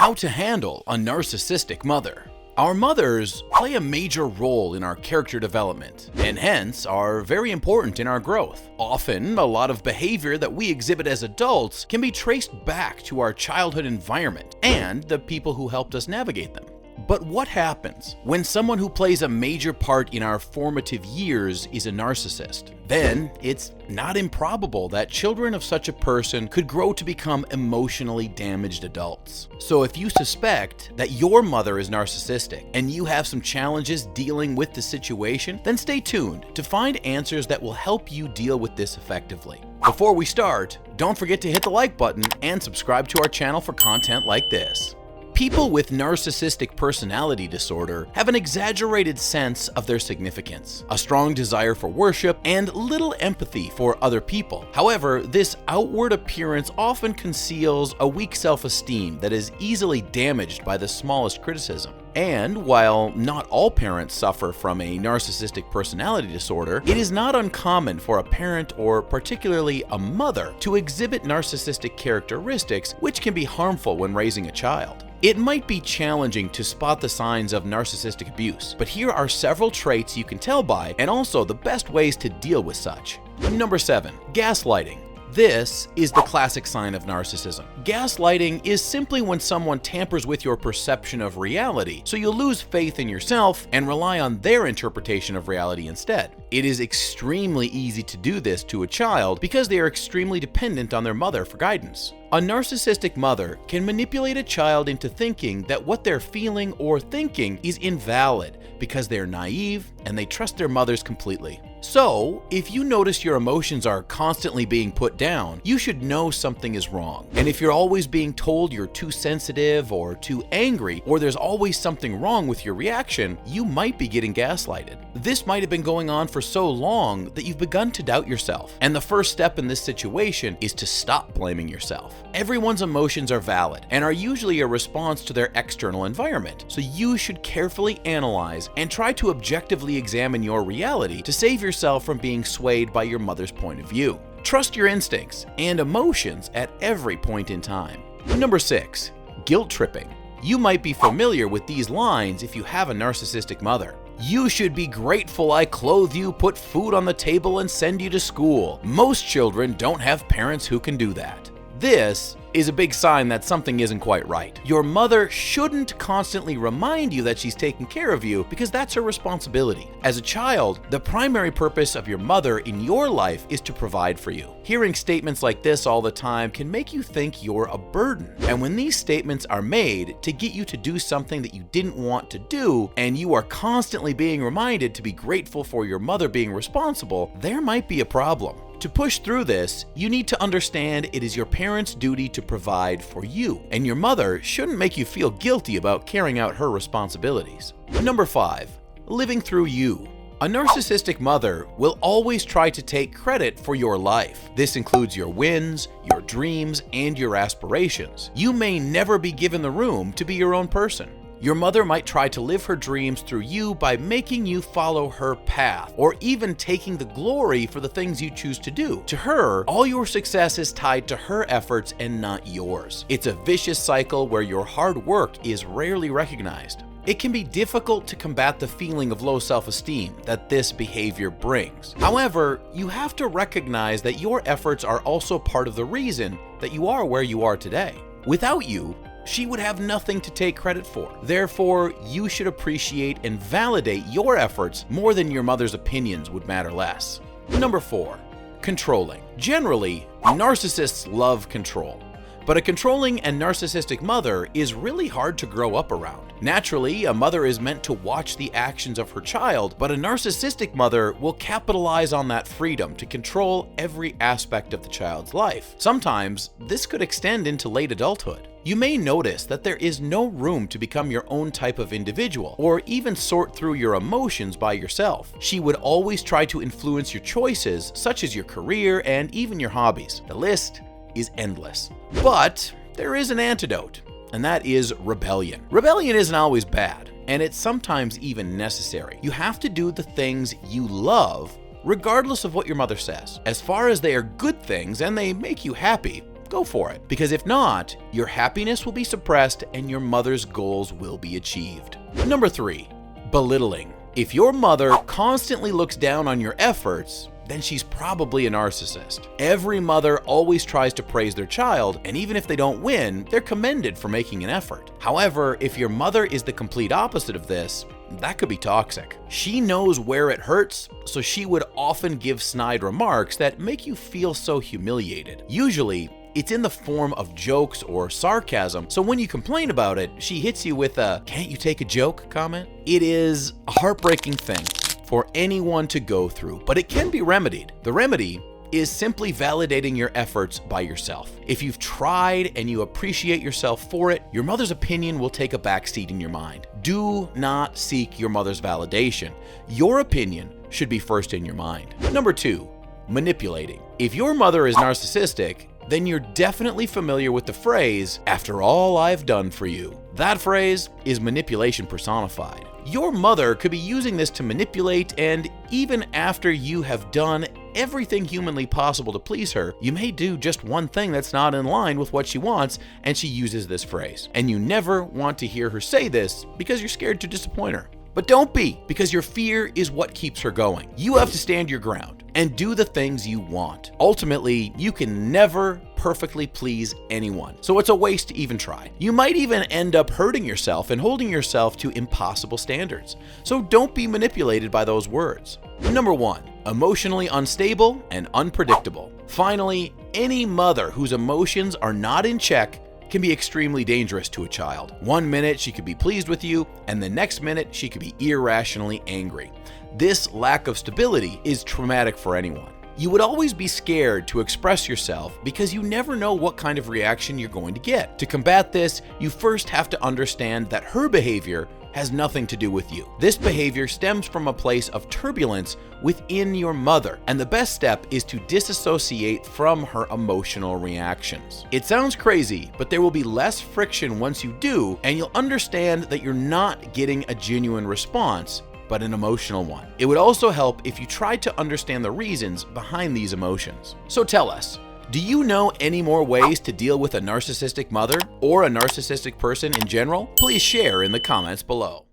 How to handle a narcissistic mother. Our mothers play a major role in our character development, and hence are very important in our growth. Often, a lot of behavior that we exhibit as adults can be traced back to our childhood environment and the people who helped us navigate them. But what happens when someone who plays a major part in our formative years is a narcissist? Then it's not improbable that children of such a person could grow to become emotionally damaged adults. So if you suspect that your mother is narcissistic and you have some challenges dealing with the situation, then stay tuned to find answers that will help you deal with this effectively. Before we start, don't forget to hit the like button and subscribe to our channel for content like this. People with narcissistic personality disorder have an exaggerated sense of their significance, a strong desire for worship, and little empathy for other people. However, this outward appearance often conceals a weak self-esteem that is easily damaged by the smallest criticism. And while not all parents suffer from a narcissistic personality disorder, it is not uncommon for a parent, or particularly a mother, to exhibit narcissistic characteristics which can be harmful when raising a child. It might be challenging to spot the signs of narcissistic abuse, but here are several traits you can tell by, and also the best ways to deal with such. Number 7. Gaslighting. This is the classic sign of narcissism. Gaslighting is simply when someone tampers with your perception of reality, so you lose faith in yourself and rely on their interpretation of reality instead. It is extremely easy to do this to a child because they are extremely dependent on their mother for guidance. A narcissistic mother can manipulate a child into thinking that what they're feeling or thinking is invalid because they're naive and they trust their mothers completely. So, if you notice your emotions are constantly being put down, you should know something is wrong. And if you're always being told you're too sensitive or too angry, or there's always something wrong with your reaction, you might be getting gaslighted. This might have been going on for so long that you've begun to doubt yourself. And the first step in this situation is to stop blaming yourself. Everyone's emotions are valid and are usually a response to their external environment. So you should carefully analyze and try to objectively examine your reality to save yourself from being swayed by your mother's point of view. Trust your instincts and emotions at every point in time. Number 6. Guilt tripping. You might be familiar with these lines if you have a narcissistic mother. You should be grateful I clothe you, put food on the table, and send you to school. Most children don't have parents who can do that. This is a big sign that something isn't quite right. Your mother shouldn't constantly remind you that she's taking care of you because that's her responsibility. As a child, the primary purpose of your mother in your life is to provide for you. Hearing statements like this all the time can make you think you're a burden. And when these statements are made to get you to do something that you didn't want to do, and you are constantly being reminded to be grateful for your mother being responsible, there might be a problem. To push through this, you need to understand it is your parents' duty to provide for you, and your mother shouldn't make you feel guilty about carrying out her responsibilities. Number 5. Living through you. A narcissistic mother will always try to take credit for your life. This includes your wins, your dreams, and your aspirations. You may never be given the room to be your own person. Your mother might try to live her dreams through you by making you follow her path, or even taking the glory for the things you choose to do. To her, all your success is tied to her efforts and not yours. It's a vicious cycle where your hard work is rarely recognized. It can be difficult to combat the feeling of low self-esteem that this behavior brings. However, you have to recognize that your efforts are also part of the reason that you are where you are today. Without you, she would have nothing to take credit for. Therefore, you should appreciate and validate your efforts more than your mother's opinions would matter less. Number 4. Controlling. Generally, narcissists love control. But a controlling and narcissistic mother is really hard to grow up around. Naturally, a mother is meant to watch the actions of her child, but a narcissistic mother will capitalize on that freedom to control every aspect of the child's life. Sometimes, this could extend into late adulthood. You may notice that there is no room to become your own type of individual, or even sort through your emotions by yourself. She would always try to influence your choices, such as your career and even your hobbies. The list is endless. But there is an antidote, and that is rebellion. Rebellion isn't always bad, and it's sometimes even necessary. You have to do the things you love, regardless of what your mother says. As far as they are good things and they make you happy, go for it. Because if not, your happiness will be suppressed and your mother's goals will be achieved. Number 3, belittling. If your mother constantly looks down on your efforts, then she's probably a narcissist. Every mother always tries to praise their child, and even if they don't win, they're commended for making an effort. However, if your mother is the complete opposite of this, that could be toxic. She knows where it hurts, so she would often give snide remarks that make you feel so humiliated. Usually, it's in the form of jokes or sarcasm, so when you complain about it, she hits you with a "can't you take a joke" comment. It is a heartbreaking thing for anyone to go through, but it can be remedied. The remedy is simply validating your efforts by yourself. If you've tried and you appreciate yourself for it, your mother's opinion will take a backseat in your mind. Do not seek your mother's validation. Your opinion should be first in your mind. Number 2, manipulating. If your mother is narcissistic, then you're definitely familiar with the phrase, "after all I've done for you." That phrase is manipulation personified. Your mother could be using this to manipulate, and even after you have done everything humanly possible to please her, you may do just one thing that's not in line with what she wants, and she uses this phrase. And you never want to hear her say this because you're scared to disappoint her. But don't be, because your fear is what keeps her going. You have to stand your ground and do the things you want. Ultimately, you can never perfectly please anyone, so it's a waste to even try. You might even end up hurting yourself and holding yourself to impossible standards. So don't be manipulated by those words. Number 1, emotionally unstable and unpredictable. Finally, any mother whose emotions are not in check can be extremely dangerous to a child. One minute she could be pleased with you, and the next minute she could be irrationally angry. This lack of stability is traumatic for anyone. You would always be scared to express yourself because you never know what kind of reaction you're going to get. To combat this, you first have to understand that her behavior has nothing to do with you. This behavior stems from a place of turbulence within your mother, and the best step is to disassociate from her emotional reactions. It sounds crazy, but there will be less friction once you do, and you'll understand that you're not getting a genuine response, but an emotional one. It would also help if you tried to understand the reasons behind these emotions. So tell us, do you know any more ways to deal with a narcissistic mother or a narcissistic person in general? Please share in the comments below.